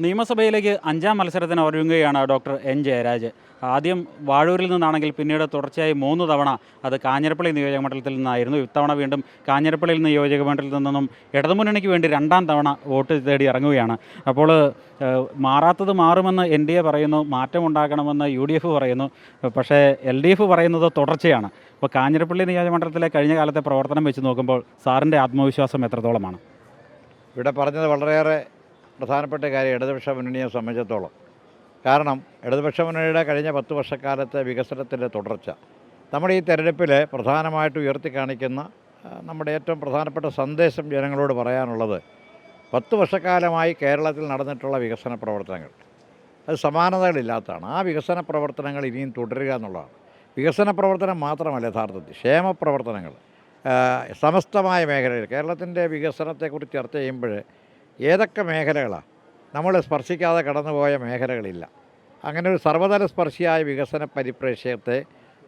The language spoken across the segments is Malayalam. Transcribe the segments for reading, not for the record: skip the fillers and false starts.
നിയമസഭയിലേക്ക് അഞ്ചാം മത്സരത്തിന് ഒരുങ്ങുകയാണ് ഡോക്ടർ എൻ ജയരാജ്. ആദ്യം വാഴൂരിൽ നിന്നാണെങ്കിൽ പിന്നീട് തുടർച്ചയായി 3 തവണ അത് കാഞ്ഞിരപ്പള്ളി നിയോജകമണ്ഡലത്തിൽ നിന്നായിരുന്നു. ഇത്തവണ വീണ്ടും കാഞ്ഞിരപ്പള്ളി നിയോജകമണ്ഡലത്തിൽ നിന്നും ഇടതുമുന്നണിക്ക് വേണ്ടി 2ാം തവണ വോട്ട് തേടി ഇറങ്ങുകയാണ്. അപ്പോൾ മാറാത്തത് മാറുമെന്ന് NDA പറയുന്നു, മാറ്റമുണ്ടാക്കണമെന്ന് UDF പറയുന്നു. പക്ഷേ LDF പറയുന്നത് തുടർച്ചയാണ്. അപ്പോൾ കാഞ്ഞിരപ്പള്ളി നിയോജകമണ്ഡലത്തിലെ കഴിഞ്ഞ കാലത്തെ പ്രവർത്തനം വെച്ച് നോക്കുമ്പോൾ സാറിൻ്റെ ആത്മവിശ്വാസം എത്രത്തോളമാണ്? ഇവിടെ പറഞ്ഞത് വളരെയേറെ പ്രധാനപ്പെട്ട കാര്യം ഇടതുപക്ഷ മുന്നണിയെ സംബന്ധിച്ചിടത്തോളം. കാരണം ഇടതുപക്ഷ മുന്നണിയുടെ കഴിഞ്ഞ 10 വർഷക്കാലത്തെ വികസനത്തിൻ്റെ തുടർച്ച നമ്മുടെ ഈ തെരഞ്ഞെടുപ്പിൽ പ്രധാനമായിട്ട് ഉയർത്തിക്കാണിക്കുന്ന നമ്മുടെ ഏറ്റവും പ്രധാനപ്പെട്ട സന്ദേശം ജനങ്ങളോട് പറയാനുള്ളത് 10 വർഷക്കാലമായി കേരളത്തിൽ നടന്നിട്ടുള്ള വികസന പ്രവർത്തനങ്ങൾ അത് സമാനതകളില്ലാത്തതാണ്. ആ വികസന പ്രവർത്തനങ്ങൾ ഇനിയും തുടരുക എന്നുള്ളതാണ്. വികസന പ്രവർത്തനം മാത്രമല്ല, യഥാർത്ഥത്തിൽ ക്ഷേമ പ്രവർത്തനങ്ങൾ സമസ്തമായ മേഖലയിൽ കേരളത്തിൻ്റെ വികസനത്തെക്കുറിച്ച് ചർച്ച ചെയ്യുമ്പോൾ ഏതൊക്കെ മേഖലകളാണ് നമ്മൾ സ്പർശിക്കാതെ കടന്നുപോയ മേഖലകളില്ല. അങ്ങനെ ഒരു സർവ്വതല സ്പർശിയായ വികസന പരിപ്രേക്ഷ്യത്തെ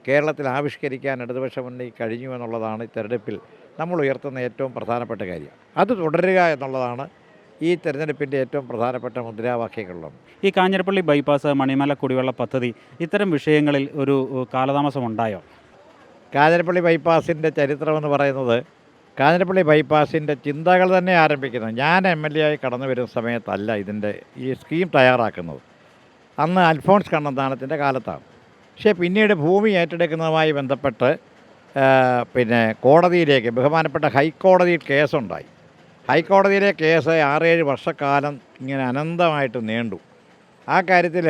കേരളത്തിൽ ആവിഷ്കരിക്കാൻ ഇടതുപക്ഷ മുന്നണി കഴിഞ്ഞു എന്നുള്ളതാണ് ഈ തെരഞ്ഞെടുപ്പിൽ നമ്മൾ ഉയർത്തുന്ന ഏറ്റവും പ്രധാനപ്പെട്ട കാര്യം. അത് തുടരുക എന്നുള്ളതാണ് ഈ തെരഞ്ഞെടുപ്പിൻ്റെ ഏറ്റവും പ്രധാനപ്പെട്ട മുദ്രാവാക്യങ്ങളിലൊന്ന്. ഈ കാഞ്ഞിരപ്പള്ളി ബൈപ്പാസ്, മണിമല കുടിവെള്ള പദ്ധതി, ഇത്തരം വിഷയങ്ങളിൽ ഒരു കാലതാമസം ഉണ്ടായോ? കാഞ്ഞിരപ്പള്ളി ബൈപ്പാസിൻ്റെ ചരിത്രമെന്ന് പറയുന്നത്, കാഞ്ഞിരപ്പള്ളി ബൈപ്പാസിൻ്റെ ചിന്തകൾ തന്നെ ആരംഭിക്കുന്നത് ഞാൻ MLA ആയി കടന്നു വരുന്ന സമയത്തല്ല. ഇതിൻ്റെ ഈ സ്കീം തയ്യാറാക്കുന്നത് അന്ന് അൽഫോൺസ് കണ്ണന്താനത്തിൻ്റെ കാലത്താണ്. പക്ഷേ പിന്നീട് ഭൂമി ഏറ്റെടുക്കുന്നതുമായി ബന്ധപ്പെട്ട് കോടതിയിലേക്ക്, ബഹുമാനപ്പെട്ട ഹൈക്കോടതിയിൽ കേസുണ്ടായി. ഹൈക്കോടതിയിലെ കേസ് 6-7 വർഷക്കാലം ഇങ്ങനെ അനന്തമായിട്ട് നീണ്ടു. ആ കാര്യത്തിൽ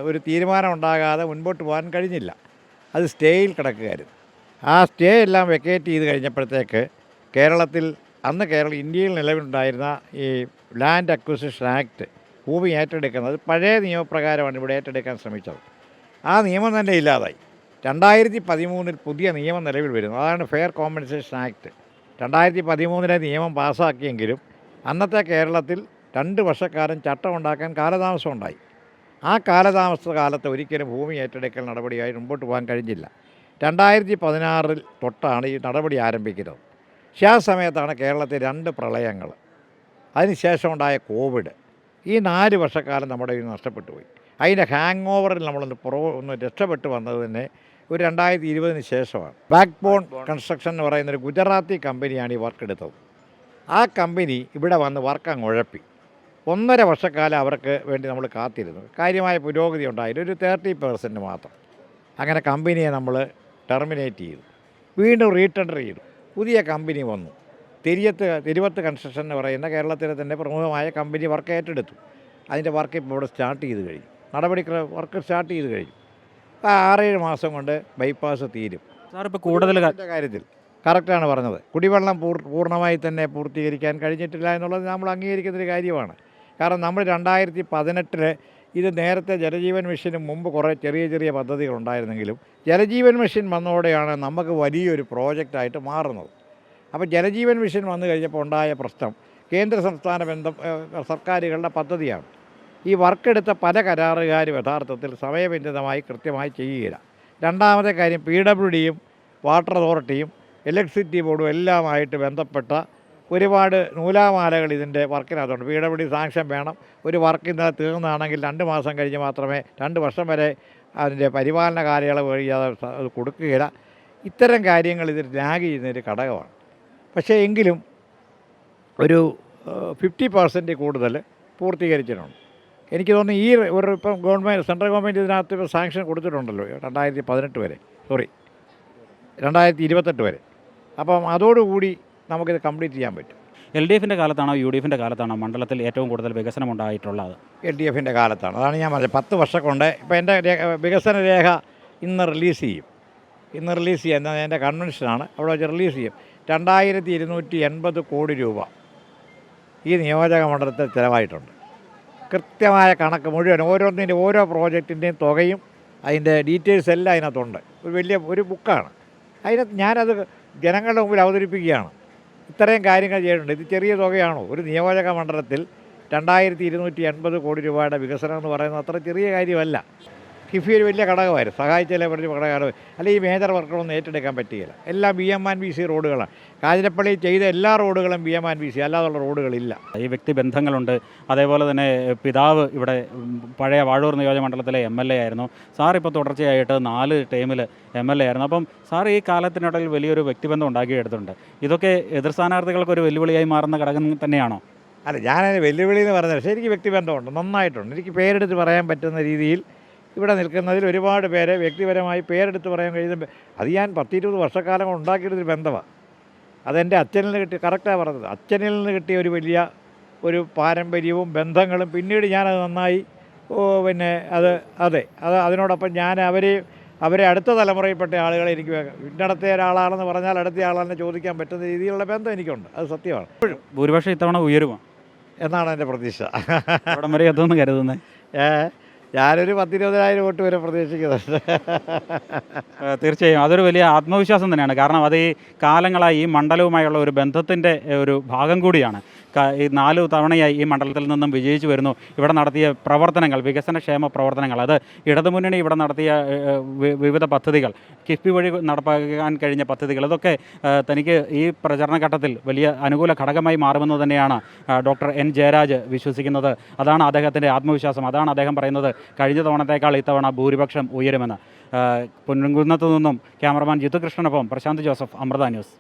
ഒരു തീരുമാനം ഉണ്ടാകാതെ മുൻപോട്ട് പോകാൻ കഴിഞ്ഞില്ല. അത് സ്റ്റേയിൽ കിടക്കുകയായിരുന്നു. ആ സ്റ്റേ എല്ലാം വെക്കേറ്റ് ചെയ്ത് കഴിഞ്ഞപ്പോഴത്തേക്ക് കേരളത്തിൽ ഇന്ത്യയിൽ നിലവിലുണ്ടായിരുന്ന ഈ ലാൻഡ് അക്വിസിഷൻ ആക്ട്, ഭൂമി ഏറ്റെടുക്കുന്നത് പഴയ നിയമപ്രകാരമാണ് ഇവിടെ ഏറ്റെടുക്കാൻ ശ്രമിച്ചത്. ആ നിയമം തന്നെ ഇല്ലാതായി. 2013 പുതിയ നിയമം നിലവിൽ വരുന്നു. അതാണ് ഫെയർ കോമ്പൻസേഷൻ ആക്ട്. 2013 നിയമം പാസ്സാക്കിയെങ്കിലും അന്നത്തെ കേരളത്തിൽ 2 വർഷക്കാലം ചട്ടമുണ്ടാക്കാൻ കാലതാമസം ഉണ്ടായി. ആ കാലതാമസ കാലത്ത് ഒരിക്കലും ഭൂമി ഏറ്റെടുക്കൽ നടപടിയായി മുമ്പോട്ട് പോകാൻ കഴിഞ്ഞില്ല. 2016 തൊട്ടാണ് ഈ നടപടി ആരംഭിക്കുന്നത്. പക്ഷേ ആ സമയത്താണ് കേരളത്തിൽ 2 പ്രളയങ്ങൾ, അതിനുശേഷം ഉണ്ടായ കോവിഡ്. ഈ 4 വർഷക്കാലം നമ്മുടെ ഇത് നഷ്ടപ്പെട്ടു പോയി. അതിൻ്റെ ഹാങ് ഓവറിൽ നമ്മളൊന്ന് രക്ഷപ്പെട്ട് വന്നത് തന്നെ ഒരു 2020 ശേഷമാണ്. ബാക്ക് ബോൺ കൺസ്ട്രക്ഷൻ എന്ന് പറയുന്നൊരു ഗുജറാത്തി കമ്പനിയാണ് ഈ വർക്ക് എടുത്തത്. ആ കമ്പനി ഇവിടെ വന്ന് വർക്ക് അങ്ങ് ഉഴപ്പി. 1.5 വർഷക്കാലം അവർക്ക് വേണ്ടി നമ്മൾ കാത്തിരുന്നു. കാര്യമായ പുരോഗതി ഉണ്ടായില്ല, ഒരു 30% മാത്രം. അങ്ങനെ കമ്പനിയെ നമ്മൾ ടെർമിനേറ്റ് ചെയ്തു. വീണ്ടും റീടെൻഡർ ചെയ്തു. പുതിയ കമ്പനി വന്നു. തിരുവത്ത് കൺസ്ട്രക്ഷൻ എന്ന് പറയുന്ന കേരളത്തിലെ തന്നെ പ്രമുഖമായ കമ്പനി വർക്ക് ഏറ്റെടുത്തു. അതിൻ്റെ വർക്ക് ഇപ്പോൾ ഇവിടെ സ്റ്റാർട്ട് ചെയ്ത് കഴിഞ്ഞു. വർക്ക് സ്റ്റാർട്ട് ചെയ്ത് കഴിഞ്ഞു. 6-7 മാസം കൊണ്ട് ബൈപ്പാസ് തീരും. സാർ, ഇപ്പോൾ കൂടുതൽ കാര്യത്തിൽ കറക്റ്റാണ് പറഞ്ഞത്. കുടിവെള്ളം പൂർണ്ണമായി തന്നെ പൂർത്തീകരിക്കാൻ കഴിഞ്ഞിട്ടില്ല എന്നുള്ളത് നമ്മൾ അംഗീകരിക്കുന്നൊരു കാര്യമാണ്. കാരണം നമ്മൾ 2018 ഇത് നേരത്തെ ജലജീവൻ മിഷന് മുമ്പ് കുറേ ചെറിയ പദ്ധതികളുണ്ടായിരുന്നെങ്കിലും ജലജീവൻ മിഷൻ വന്നതോടെയാണ് നമുക്ക് വലിയൊരു പ്രോജക്റ്റായിട്ട് മാറുന്നത്. അപ്പോൾ ജലജീവൻ മിഷൻ വന്നു കഴിഞ്ഞപ്പോൾ ഉണ്ടായ പ്രശ്നം കേന്ദ്ര സംസ്ഥാന സർക്കാരുകളുടെ പദ്ധതിയാണ്. ഈ വർക്കെടുത്ത പല കരാറുകാരും യഥാർത്ഥത്തിൽ സമയബന്ധിതമായി കൃത്യമായി ചെയ്യുകയില്ല. രണ്ടാമത്തെ കാര്യം, PWDയും വാട്ടർ അതോറിറ്റിയും ഇലക്ട്രിസിറ്റി ബോർഡും എല്ലാമായിട്ട് ബന്ധപ്പെട്ട ഒരുപാട് നൂലാമാലകൾ ഇതിൻ്റെ വർക്കിനകത്തുണ്ട്. PWD സാങ്ഷൻ വേണം. ഒരു വർക്ക് ഇന്നലെ തീർന്നതാണെങ്കിൽ 2 മാസം കഴിഞ്ഞ് മാത്രമേ, 2 വർഷം വരെ അതിൻ്റെ പരിപാലന കാലയളവ് കഴിയാതെ അത് കൊടുക്കുകയില്ല. ഇത്തരം കാര്യങ്ങൾ ഇതിൽ ലാഗ് ചെയ്യുന്നൊരു ഘടകമാണ്. പക്ഷേ എങ്കിലും ഒരു 50% കൂടുതൽ പൂർത്തീകരിച്ചിട്ടുണ്ട്. എനിക്ക് തോന്നുന്നു ഈ ഇപ്പം സെൻട്രൽ ഗവൺമെൻറ് ഇതിനകത്ത് ഇപ്പോൾ സാങ്ഷൻ കൊടുത്തിട്ടുണ്ടല്ലോ 2018 വരെ, 2028 വരെ. അപ്പം അതോടുകൂടി നമുക്കിത് കംപ്ലീറ്റ് ചെയ്യാൻ പറ്റും. LDFിൻ്റെ കാലത്താണോ UDFിൻ്റെ കാലത്താണോ മണ്ഡലത്തിൽ ഏറ്റവും കൂടുതൽ വികസനം ഉണ്ടായിട്ടുള്ളത്? LDFിൻ്റെ കാലത്താണ്. അതാണ് ഞാൻ പറഞ്ഞത്. 10 വർഷം കൊണ്ട് ഇപ്പോൾ എൻ്റെ വികസന രേഖ ഇന്ന് റിലീസ് ചെയ്യും. എന്നാൽ എൻ്റെ കൺവെൻഷനാണ്, അവിടെ വെച്ച് റിലീസ് ചെയ്യും. 2280 കോടി രൂപ ഈ നിയോജക മണ്ഡലത്തിൽ ചിലവായിട്ടുണ്ട്. കൃത്യമായ കണക്ക് മുഴുവൻ ഓരോ പ്രോജക്റ്റിൻ്റെയും തുകയും അതിൻ്റെ ഡീറ്റെയിൽസ് എല്ലാം അതിനകത്തുണ്ട്. ഒരു ബുക്കാണ്. അതിനകത്ത് ഞാനത് ജനങ്ങളുടെ മുമ്പിൽ അവതരിപ്പിക്കുകയാണ്. ഇത്രയും കാര്യങ്ങൾ ചെയ്തിട്ടുണ്ട്. ഇത് ചെറിയ തുകയാണോ? ഒരു നിയോജക മണ്ഡലത്തിൽ 2280 കോടി രൂപയുടെ വികസനം എന്ന് പറയുന്നത് അത്ര ചെറിയ കാര്യമല്ല. കിഫ്ബി ഒരു വലിയ ഘടകമായിരുന്നു, സഹായിച്ചാലേ പറഞ്ഞ ഘടകമാണ്. അല്ലെങ്കിൽ ഈ മേജർ വർക്കുകളൊന്നും ഏറ്റെടുക്കാൻ പറ്റുകയില്ല. എല്ലാം BM&BC റോഡുകളാണ്. കാഞ്ഞിരപ്പള്ളി ചെയ്ത എല്ലാ റോഡുകളും BM&BC, അല്ലാതുള്ള റോഡുകളില്ല. ഈ വ്യക്തിബന്ധങ്ങളുണ്ട്. അതേപോലെ തന്നെ പിതാവ് ഇവിടെ പഴയ വാഴൂർ നിയോജകമണ്ഡലത്തിലെ MLA ആയിരുന്നു. സാർ ഇപ്പോൾ തുടർച്ചയായിട്ട് 4 ടൈമിൽ MLA ആയിരുന്നു. അപ്പം സാർ ഈ കാലത്തിനിടയിൽ വലിയൊരു വ്യക്തിബന്ധം ഉണ്ടാക്കിയെടുത്തിട്ടുണ്ട്. ഇതൊക്കെ എതിർ സ്ഥാനാർത്ഥികൾക്ക് ഒരു വെല്ലുവിളിയായി മാറുന്ന ഘടകം തന്നെയാണോ? അല്ല, ഞാനതിന് വെല്ലുവിളി എന്ന് പറഞ്ഞാൽ ശരിക്കും വ്യക്തിബന്ധമുണ്ട്, നന്നായിട്ടുണ്ട്. എനിക്ക് പേരെടുത്ത് പറയാൻ പറ്റുന്ന രീതിയിൽ ഇവിടെ നിൽക്കുന്നതിൽ ഒരുപാട് പേരെ വ്യക്തിപരമായി പേരെടുത്ത് പറയാൻ കഴിയുന്ന, അത് ഞാൻ 10-20 വർഷക്കാലം കൊണ്ട് ഉണ്ടാക്കിയിട്ടൊരു ബന്ധമാണ്. അതെൻ്റെ അച്ഛനിൽ നിന്ന് കിട്ടിയ, കറക്റ്റാണ് പറഞ്ഞത്, അച്ഛനിൽ നിന്ന് കിട്ടിയ ഒരു വലിയ ഒരു പാരമ്പര്യവും ബന്ധങ്ങളും. പിന്നീട് ഞാനത് നന്നായി പിന്നെ അതിനോടൊപ്പം ഞാൻ അവരെ അടുത്ത തലമുറയിൽപ്പെട്ട ആളുകളെ എനിക്ക് ഇന്നടത്തെ ഒരാളാണെന്ന് പറഞ്ഞാൽ അടുത്ത ആളാണെന്ന് ചോദിക്കാൻ പറ്റുന്ന രീതിയിലുള്ള ബന്ധം എനിക്കുണ്ട്. അത് സത്യമാണ്. ഭൂരിപക്ഷം ഇത്തവണ ഉയരുമോ എന്നാണ് എൻ്റെ പ്രതീക്ഷ. അവിടം വരെ എത്തുമെന്ന് കരുതുന്നത്? ഞാനൊരു 10-20,000 വോട്ട് വരെ പ്രതീക്ഷിക്കുന്നുണ്ട്. തീർച്ചയായും അതൊരു വലിയ ആത്മവിശ്വാസം തന്നെയാണ്. കാരണം അത് ഈ കാലങ്ങളായി ഈ മണ്ഡലവുമായുള്ള ഒരു ബന്ധത്തിൻ്റെ ഒരു ഭാഗം കൂടിയാണ്. ഈ 4 തവണയായി ഈ മണ്ഡലത്തിൽ നിന്നും വിജയിച്ചു വരുന്നു. ഇവിടെ നടത്തിയ പ്രവർത്തനങ്ങൾ, വികസനക്ഷേമ പ്രവർത്തനങ്ങൾ, അത് ഇടതുമുന്നണി ഇവിടെ നടത്തിയ വിവിധ പദ്ധതികൾ, കിഫ്ബി വഴി നടപ്പാക്കാൻ കഴിഞ്ഞ പദ്ധതികൾ, ഇതൊക്കെ തനിക്ക് ഈ പ്രചരണഘട്ടത്തിൽ വലിയ അനുകൂല ഘടകമായി മാറുമെന്ന് തന്നെയാണ് ഡോക്ടർ N. ജയരാജ് വിശ്വസിക്കുന്നത്. അതാണ് അദ്ദേഹത്തിൻ്റെ ആത്മവിശ്വാസം. അതാണ് അദ്ദേഹം പറയുന്നത് കഴിഞ്ഞ തവണത്തേക്കാൾ ഇത്തവണ ഭൂരിപക്ഷം ഉയരുമെന്ന്. പൊൻകുന്നത്തു നിന്നും ക്യാമറമാൻ ജിത്തു കൃഷ്ണനൊപ്പം പ്രശാന്ത് ജോസഫ്, അമൃത ന്യൂസ്.